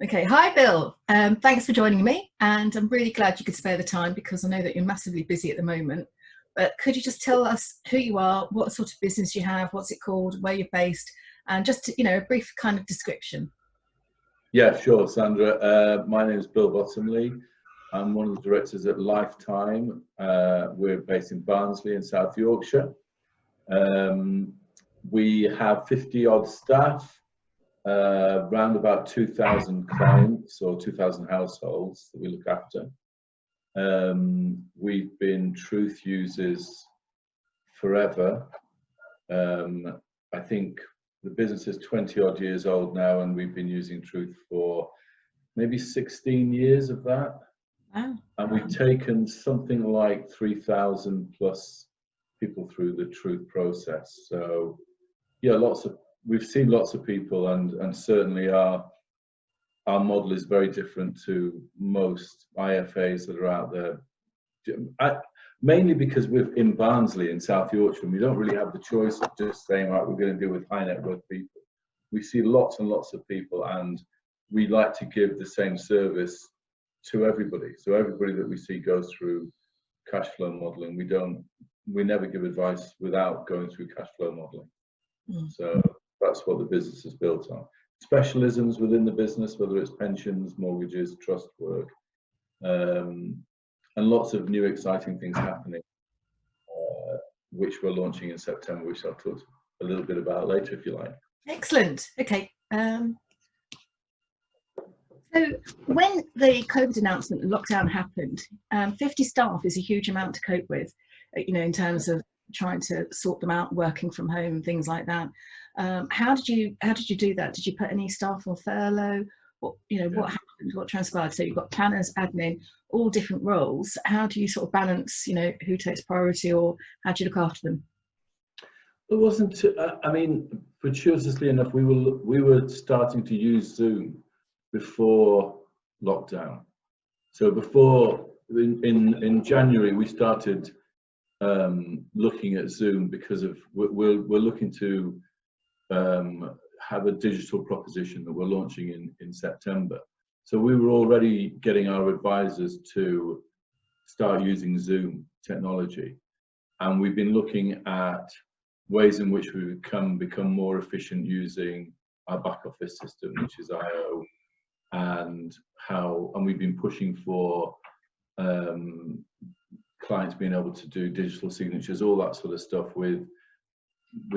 Okay, hi Bill. Thanks for joining me, and I'm really glad you could spare the time because I know that you're massively busy at the moment. But could you just tell us who you are, what sort of business you have, what's it called, where you're based, and just a brief kind of description. Yeah, sure, Sandra. My name is Bill Bottomley. I'm one of the directors at Lifetime. We're based in Barnsley in South Yorkshire. We have 50 odd staff, around about 2,000 clients or 2,000 households that we look after. We've been Truth users forever. I think the business is 20 odd years old now, and we've been using Truth for maybe 16 years of that. Wow. And we've taken something like 3,000 plus people through the Truth process. So yeah, we've seen lots of people, and certainly our model is very different to most IFAs that are out there. Mainly because we're in Barnsley in South Yorkshire, and we don't really have the choice of just saying, right, we're going to deal with high net worth people. We see lots and lots of people, and we like to give the same service to everybody. So everybody that we see goes through cash flow modeling. We never give advice without going through cash flow modeling. So that's what the business is built on. Specialisms within the business, whether it's pensions, mortgages, trust work, and lots of new exciting things happening, which we're launching in September, which I'll talk a little bit about later if you like. Excellent. Okay. So when the COVID announcement and lockdown happened, 50 staff is a huge amount to cope with, in terms of trying to sort them out, working from home, things like that. How did you do that? Did you put any staff on furlough? What happened? What transpired? So you've got planners, admin, all different roles. How do you sort of balance, who takes priority, or how do you look after them? It wasn't. I mean, fortuitously enough, we were starting to use Zoom before lockdown. So before in January we started looking at Zoom because of we're looking to have a digital proposition that we're launching in September. So we were already getting our advisors to start using Zoom technology, and we've been looking at ways in which we become more efficient using our back office system, which is IO, and we've been pushing for clients being able to do digital signatures, all that sort of stuff with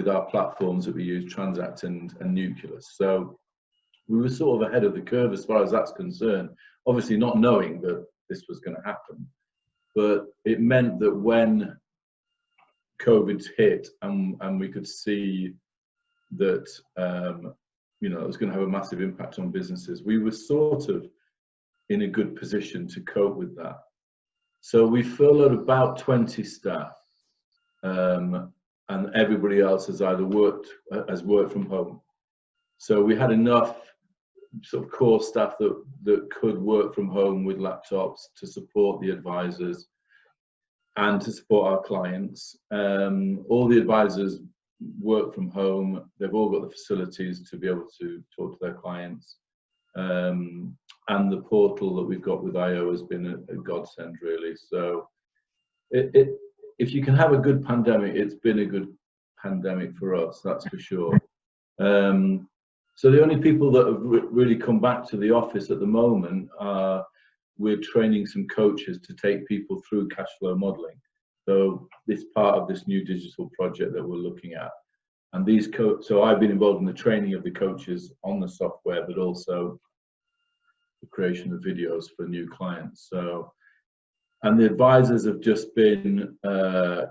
our platforms that we use, Transact and Nucleus. So we were sort of ahead of the curve as far as that's concerned, obviously not knowing that this was going to happen. But it meant that when COVID hit and we could see that it was going to have a massive impact on businesses, we were sort of in a good position to cope with that. So we furloughed about 20 staff, and everybody else has either worked from home. So we had enough sort of core staff that could work from home with laptops to support the advisors and to support our clients. All the advisors work from home. They've all got the facilities to be able to talk to their clients. And the portal that we've got with IO has been a godsend, really. So if you can have a good pandemic, it's been a good pandemic for us, that's for sure. So the only people that have really come back to the office at the moment are we're training some coaches to take people through cash flow modeling. So it's part of this new digital project that we're looking at. And so I've been involved in the training of the coaches on the software, but also the creation of videos for new clients. And the advisors have just been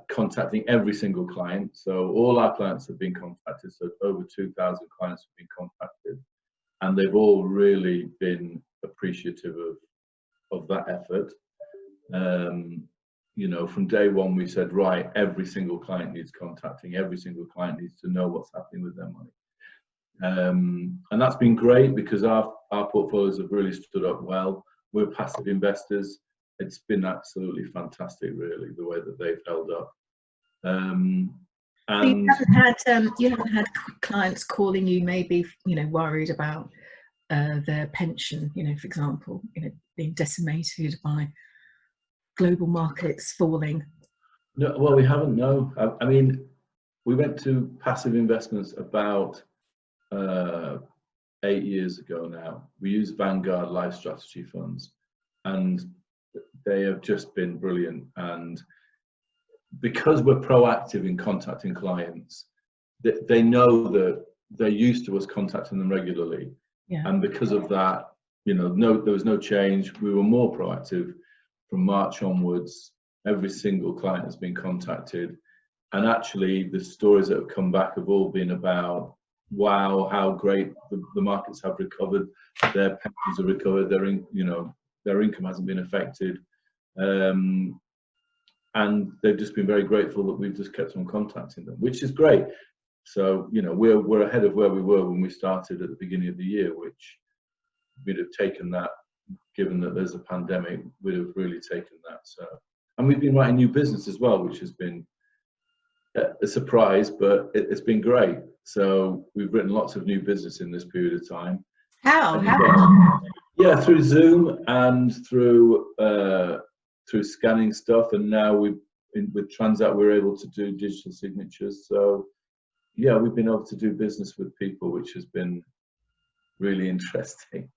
contacting every single client. So all our clients have been contacted. So over 2,000 clients have been contacted, and they've all really been appreciative of that effort. From day one, we said, right, every single client needs contacting. Every single client needs to know what's happening with their money. And that's been great because our portfolios have really stood up well. We're passive investors. It's been absolutely fantastic, really, the way that they've held up. And you haven't had clients calling you, maybe worried about their pension, you know, for example, you know, being decimated by global markets falling? No, well, we haven't. No, I mean, we went to passive investments about 8 years ago now. We use Vanguard Life Strategy funds, and they have just been brilliant. And because we're proactive in contacting clients, they know that they're used to us contacting them regularly. Yeah. And because of that, you know, there was no change. We were more proactive from March onwards. Every single client has been contacted. And actually, the stories that have come back have all been about, wow, how great the markets have recovered, their pensions have recovered, their income hasn't been affected. And they've just been very grateful that we've just kept on contacting them, which is great. So, you know, we're ahead of where we were when we started at the beginning of the year, which we'd have taken that, given that there's a pandemic, we'd have really taken that. So, and we've been writing new business as well, which has been a surprise, but it's been great. So we've written lots of new business in this period of time. How? Yeah, through Zoom and through scanning stuff, and now with Transact we're able to do digital signatures. So yeah, we've been able to do business with people, which has been really interesting.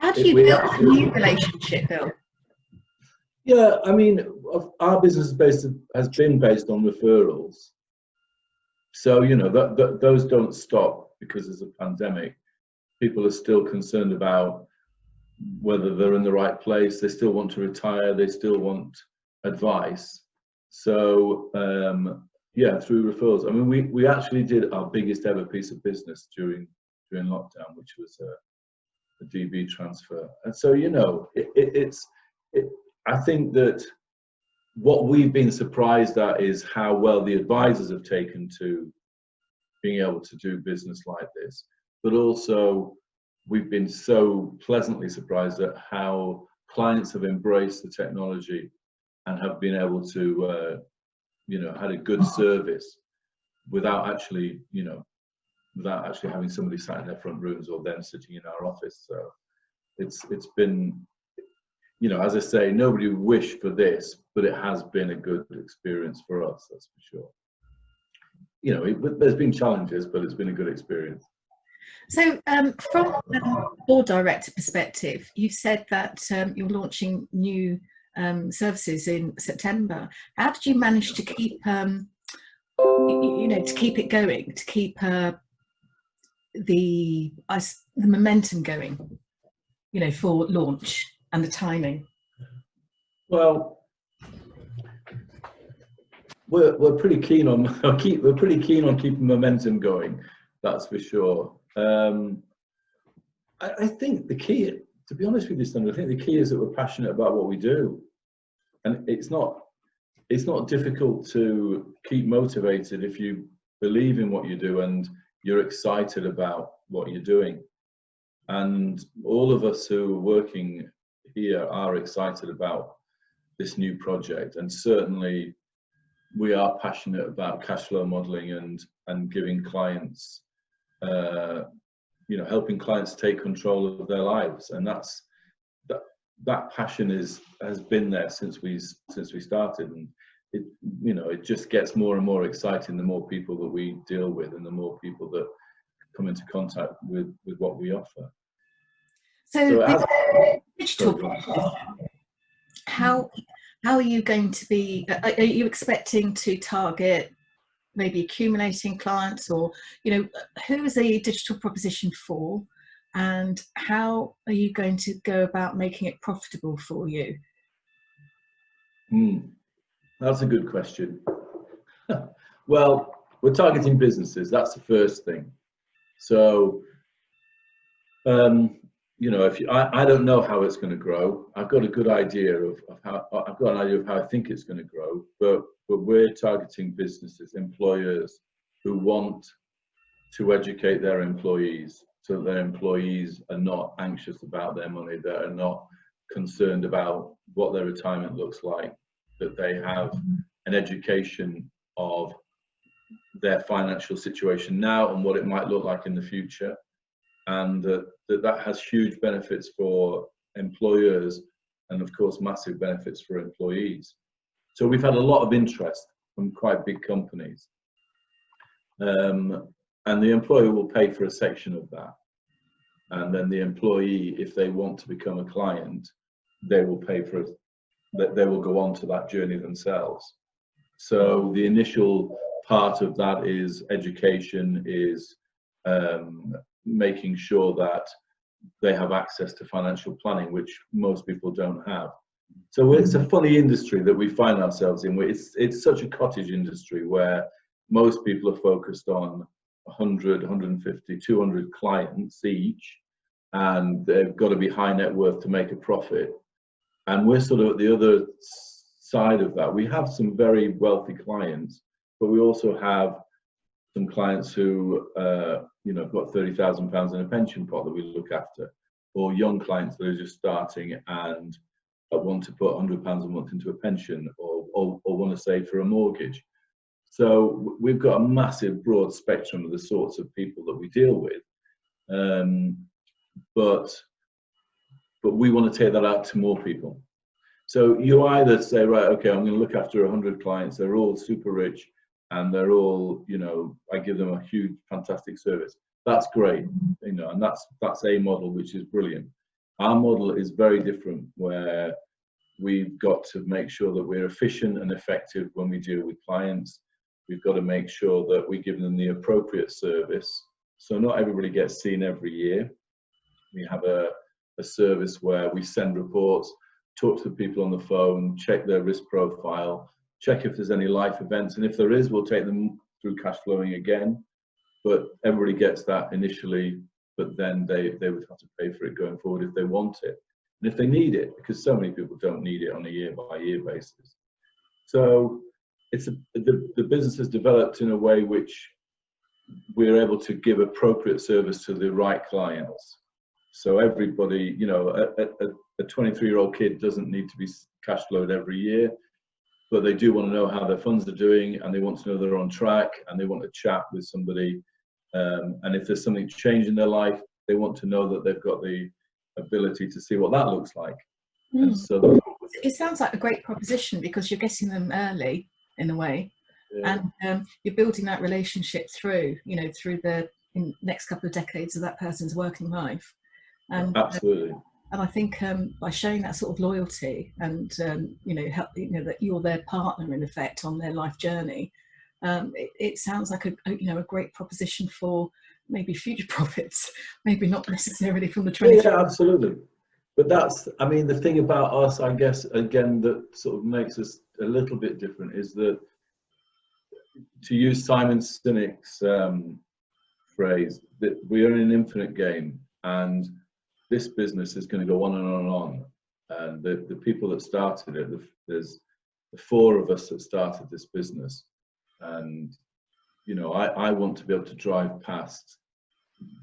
How do you build a new relationship, Bill? Yeah, I mean, our business has been based on referrals. So, you know, those don't stop because there's a pandemic. People are still concerned about whether they're in the right place. They still want to retire. They still want advice. So, yeah, through referrals. I mean, we actually did our biggest ever piece of business during lockdown, which was a DB transfer. And so, you know, I think that what we've been surprised at is how well the advisors have taken to being able to do business like this, but also we've been so pleasantly surprised at how clients have embraced the technology and have been able to, you know, had a good service without actually, you know, without actually having somebody sat in their front rooms or them sitting in our office. So it's been, you know, as I say, nobody would wish for this, but it has been a good experience for us, that's for sure. You know, there's been challenges, but it's been a good experience. So from a board director perspective, you've said that you're launching new services in September. How did you manage to keep, you know, to keep it going, to keep the momentum going, you know, for launch and the timing? Well, we're pretty keen on keeping momentum going. That's for sure. I think the key, to be honest with you, Sandra, I think the key is that we're passionate about what we do, and it's not difficult to keep motivated if you believe in what you do and you're excited about what you're doing. And all of us who are working here are excited about this new project, and certainly we are passionate about cash flow modeling and giving clients, you know, helping clients take control of their lives, and that passion has been there since we started, and it, you know, it just gets more and more exciting the more people that we deal with and the more people that come into contact with what we offer. So digital, how are you going to be, are you expecting to target maybe accumulating clients, or, you know, who is the digital proposition for, and how are you going to go about making it profitable for you? That's a good question. Well, we're targeting businesses. That's the first thing. So, you know, I don't know how it's going to grow. I've got a good idea of how I think it's going to grow, but we're targeting businesses, employers who want to educate their employees so that their employees are not anxious about their money, that are not concerned about what their retirement looks like, that they have an education of their financial situation now and what it might look like in the future. and that has huge benefits for employers, and of course massive benefits for employees. So we've had a lot of interest from quite big companies, and the employer will pay for a section of that, and then the employee, if they want to become a client, they will pay for it. They will go on to that journey themselves. So the initial part of that is education, is making sure that they have access to financial planning, which most people don't have. So it's a funny industry that we find ourselves in. It's such a cottage industry where most people are focused on 100, 150, 200 clients each, and they've got to be high net worth to make a profit. And we're sort of at the other side of that. We have some very wealthy clients, but we also have some clients who, have got £30,000 in a pension pot that we look after, or young clients that are just starting and want to put £100 a month into a pension, or want to save for a mortgage. So we've got a massive, broad spectrum of the sorts of people that we deal with, but we want to take that out to more people. So you either say, right, okay, I'm going to look after 100 clients. They're all super rich, and they're all, I give them a huge, fantastic service. That's great, and that's a model which is brilliant. Our model is very different, where we've got to make sure that we're efficient and effective when we deal with clients. We've got to make sure that we give them the appropriate service. So not everybody gets seen every year. We have a service where we send reports, talk to the people on the phone, check their risk profile, check if there's any life events, and if there is, we'll take them through cash flowing again. But everybody gets that initially, but then they would have to pay for it going forward if they want it, and if they need it, because so many people don't need it on a year-by-year basis. So the business has developed in a way which we're able to give appropriate service to the right clients. So everybody, a 23-year-old kid doesn't need to be cash flowed every year, but they do want to know how their funds are doing, and they want to know they're on track, and they want to chat with somebody. And if there's something changed in their life, they want to know that they've got the ability to see what that looks like. And so it sounds like a great proposition, because you're getting them early in a way, and you're building that relationship through the next couple of decades of that person's working life. And absolutely. And I think by showing that sort of loyalty and that you're their partner in effect on their life journey, it sounds like a great proposition for maybe future profits, maybe not necessarily from the 20. Yeah, absolutely. But the thing about us, I guess, again, that sort of makes us a little bit different is that, to use Simon Sinek's phrase, that we are in an infinite game, and this business is going to go on and on and on. And the people that started it, there's the four of us that started this business. And, I want to be able to drive past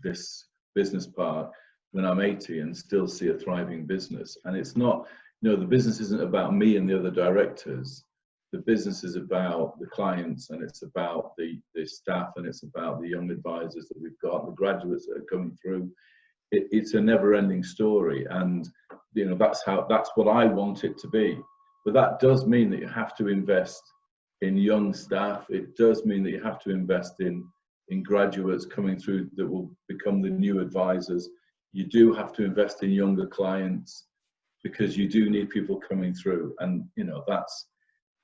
this business park when I'm 80 and still see a thriving business. And it's not, the business isn't about me and the other directors. The business is about the clients, and it's about the staff, and it's about the young advisors that we've got, the graduates that are coming through. It's a never-ending story, and that's what I want it to be. But that does mean that you have to invest in young staff. It does mean that you have to invest in graduates coming through that will become the new advisors. You do have to invest in younger clients, because you do need people coming through, and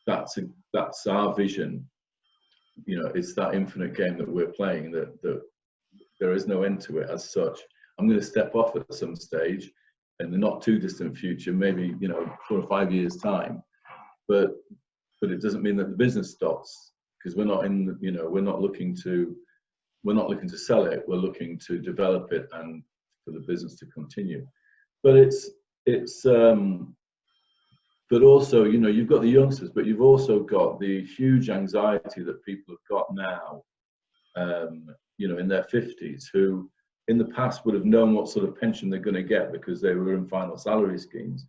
that's our vision. It's that infinite game that we're playing, that there is no end to it as such. I'm going to step off at some stage in the not too distant future, maybe 4 or 5 years time, but it doesn't mean that the business stops, because we're not looking to sell it. We're looking to develop it and for the business to continue. But but also, you've got the youngsters, but you've also got the huge anxiety that people have got now, in their 50s, who in the past would have known what sort of pension they're going to get because they were in final salary schemes.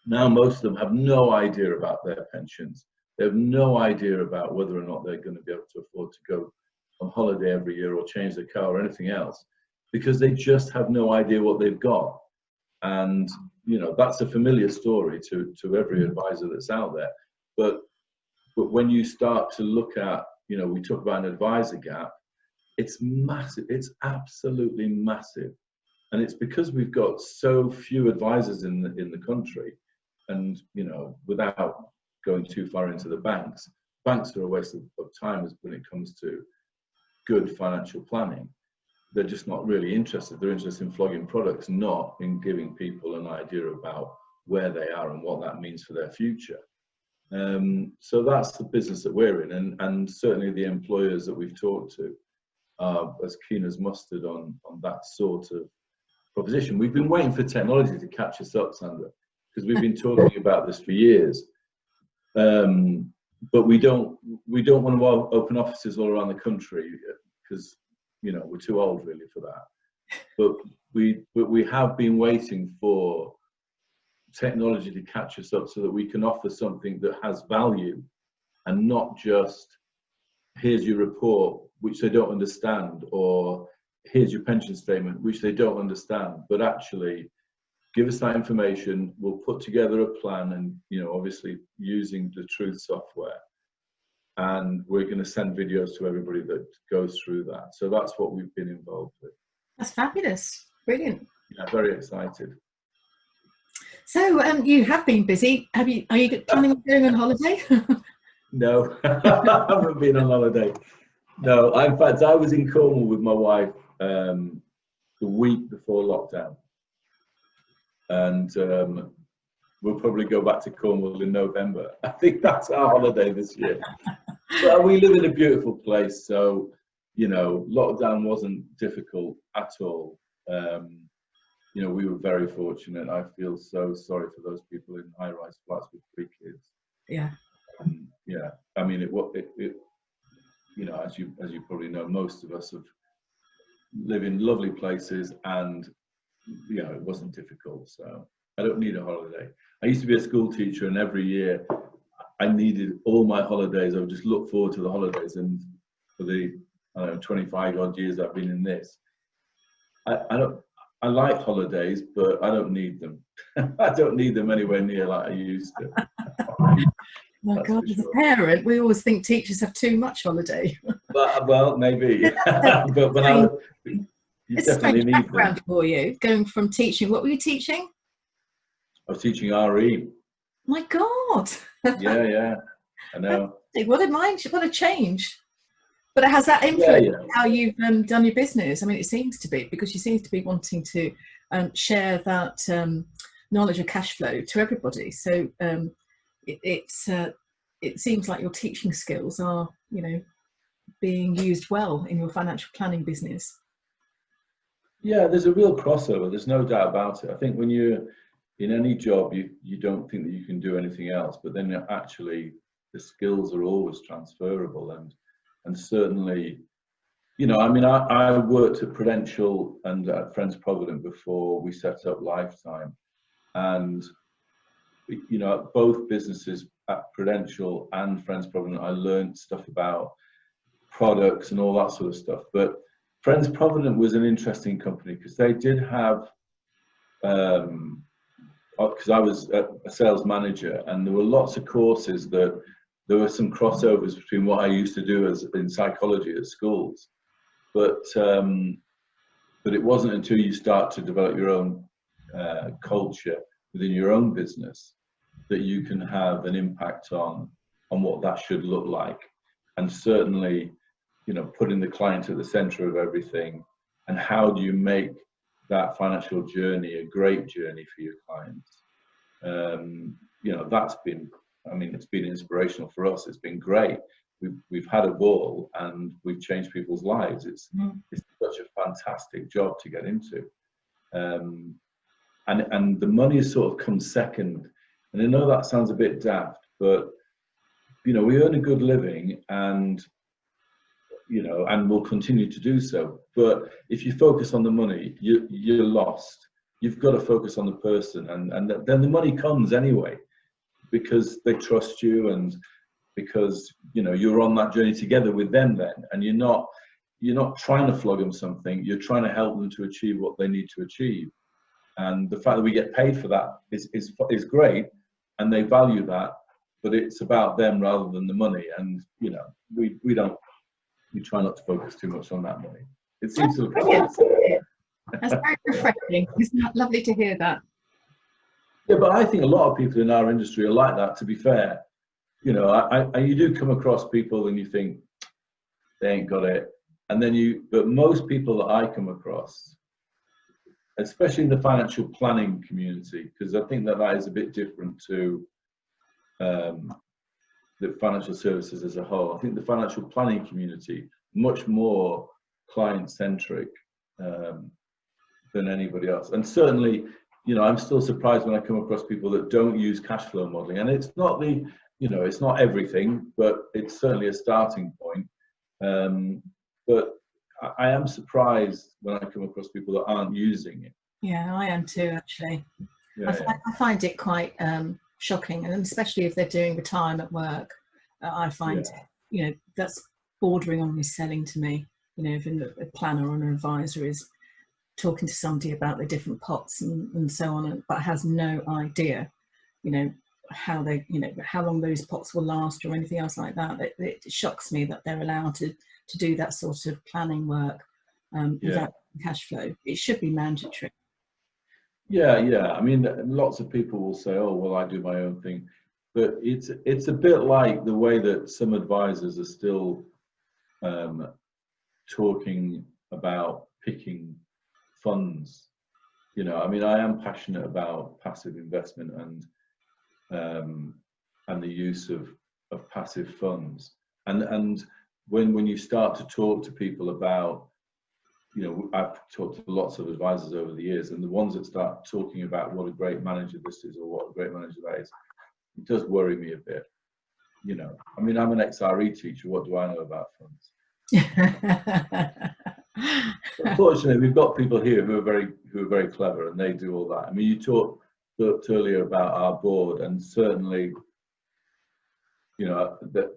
Now most of them have no idea about their pensions. They have no idea about whether or not they're going to be able to afford to go on holiday every year or change their car or anything else, because they just have no idea what they've got. And, you know, that's a familiar story to every advisor that's out there. But when you start to look at, you know, we talk about an advisor gap, it's massive. It's absolutely massive. And it's because we've got so few advisors in the country. And, you know, without going too far into the banks are a waste of time when it comes to good financial planning. They're just not really interested. They're interested in flogging products, not in giving people an idea about where they are and what that means for their future. So that's the business that we're in, and certainly the employers that we've talked to are as keen as mustard on that sort of proposition. We've been waiting for technology to catch us up, Sandra, because we've been talking about this for years. But we don't want to open offices all around the country because, you know, we're too old really for that. But we have been waiting for technology to catch us up so that we can offer something that has value, and not just here's your report which they don't understand, or here's your pension statement which they don't understand, but actually give us that information, we'll put together a plan, and, you know, obviously using the Truth software, and we're going to send videos to everybody that goes through that. So that's what we've been involved with. That's fabulous. Brilliant. Yeah, very excited. So you have been busy. Are you planning on going on holiday? No, I haven't been on holiday. No, in fact, I was in Cornwall with my wife the week before lockdown. And we'll probably go back to Cornwall in November. I think that's our holiday this year. But we live in a beautiful place, so, you know, lockdown wasn't difficult at all. You know, we were very fortunate. I feel so sorry for those people in high-rise flats with 3 kids. Yeah. Yeah, I mean, it you know, as you probably know, most of us live in lovely places, and, you know, it wasn't difficult. So I don't need a holiday. I used to be a school teacher, and every year I needed all my holidays. I would just look forward to the holidays, and for the, I don't know, 25 odd years I've been in this, I like holidays, but I don't need them. I don't need them anywhere near like I used to. My God, as a parent, we always think teachers have too much holiday. But, well, maybe. but you it's definitely a strange need background them. for you, going from teaching. What were you teaching? I was teaching RE. My God. Yeah, I know. What a change. But has that influenced how you've done your business? I mean, it seems to be, because you seem to be wanting to share that knowledge of cash flow to everybody. So it seems like your teaching skills are, you know, being used well in your financial planning business. Yeah, there's a real crossover. There's no doubt about it. I think when you're in any job, you don't think that you can do anything else, but then actually the skills are always transferable. And certainly, you know, I mean, I worked at Prudential and at Friends Provident before we set up Lifetime. And, you know, at both businesses, at Prudential and Friends Provident, I learned stuff about products and all that sort of stuff. But Friends Provident was an interesting company because they did have, because I was a sales manager, and there were lots of courses that there were some crossovers between what I used to do in psychology at schools, but it wasn't until you start to develop your own culture within your own business that you can have an impact on what that should look like. And certainly, you know, putting the client at the center of everything, and how do you make that financial journey a great journey for your clients. You know, that's been, I mean, it's been inspirational for us. It's been great. We've had a ball and we've changed people's lives. It's such a fantastic job to get into. And the money sort of comes second. And I know that sounds a bit daft, but, you know, we earn a good living, and, you know, and we'll continue to do so. But if you focus on the money, you're lost. You've got to focus on the person, and then the money comes anyway, because they trust you, and because, you know, you're on that journey together with them then, and you're not you're not trying to flog them something, you're trying to help them to achieve what they need to achieve. And the fact that we get paid for that is great, and they value that, but it's about them rather than the money. And we try not to focus too much on that money. It seems to That's very refreshing. It's lovely to hear that. Yeah, but I think a lot of people in our industry are like that, to be fair. You do come across people and you think they ain't got it. And then but most people that I come across, especially in the financial planning community, because I think that is a bit different to the financial services as a whole. I think the financial planning community, much more client-centric than anybody else. And certainly, I'm still surprised when I come across people that don't use cash flow modeling. And it's not it's not everything, but it's certainly a starting point. But I am surprised when I come across people that aren't using it. Yeah, I am too, actually. Yeah, I find it quite shocking, and especially if they're doing retirement work, I find that's bordering on reselling to me. If a planner or an advisor is talking to somebody about the different pots and so on, but has no idea, how how long those pots will last or anything else like that. It shocks me that they're allowed to do that sort of planning work without cash flow. It should be mandatory. Yeah. I mean, lots of people will say, "Oh, well, I do my own thing," but it's a bit like the way that some advisors are still talking about picking funds. I mean, I am passionate about passive investment and the use of passive funds. And when you start to talk to people about, I've talked to lots of advisors over the years, and the ones that start talking about what a great manager this is or what a great manager that is, it does worry me a bit. I mean, I'm an XRE teacher. What do I know about funds? Unfortunately, we've got people here who are very clever, and they do all that. I mean, you talked earlier about our board, and certainly, that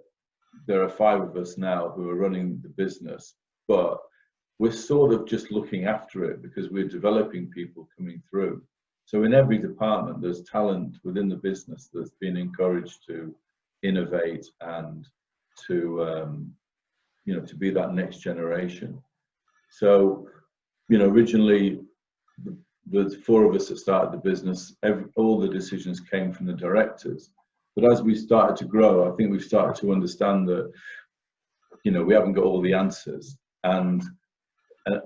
there are 5 of us now who are running the business, but we're sort of just looking after it because we're developing people coming through. So in every department, there's talent within the business that's been encouraged to innovate and to to be that next generation. So, originally, the 4 of us that started the business, all the decisions came from the directors. But as we started to grow, I think we've started to understand that, we haven't got all the answers. And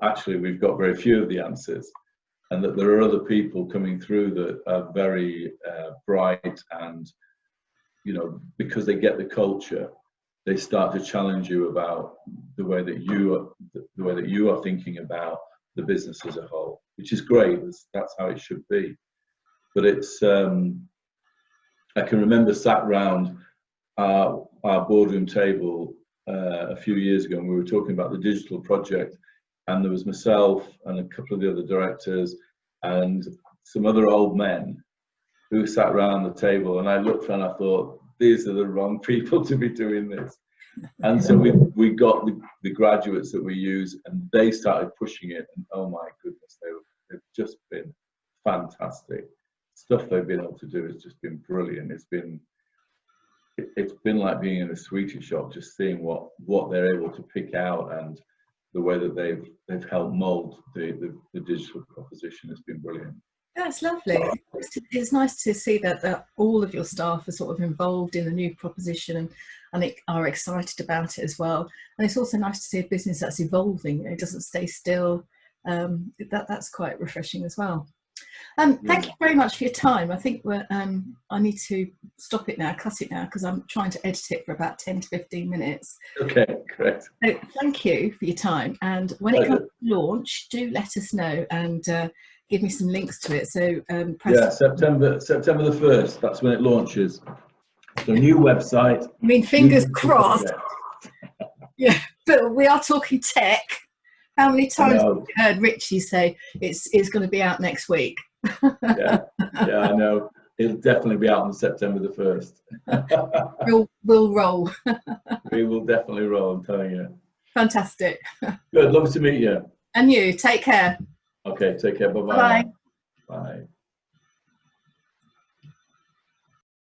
actually, we've got very few of the answers. And that there are other people coming through that are very bright and, because they get the culture, they start to challenge you about the way that you are thinking about the business as a whole, which is great. That's how it should be. But it's I can remember sat round our boardroom table a few years ago, and we were talking about the digital project, and there was myself and a couple of the other directors and some other old men who sat around the table, and I looked and I thought, these are the wrong people to be doing this. And so we got the graduates that we use, and they started pushing it, and oh my goodness, they've just been fantastic. Stuff they've been able to do has just been brilliant. It's been like being in a sweetie shop, just seeing what they're able to pick out, and the way that they've helped mold the digital proposition has been brilliant. That's lovely. It's nice to see that all of your staff are sort of involved in the new proposition and are excited about it as well. And it's also nice to see a business that's evolving. It doesn't stay still. That's quite refreshing as well. Thank you very much for your time. I think I need to stop it now, cut it now, because I'm trying to edit it for about 10 to 15 minutes. Okay, great. So thank you for your time. And when it comes to launch, do let us know and give me some links to it. So September the 1st, that's when it launches. So new website. I mean, fingers crossed. Yeah, but we are talking tech. How many times have you heard Richie say it's going to be out next week? yeah, I know. It'll definitely be out on September the 1st. We'll roll. We will definitely roll, I'm telling you. Fantastic. Good, lovely to meet you. And you, take care. Okay, take care. Bye-bye. Bye.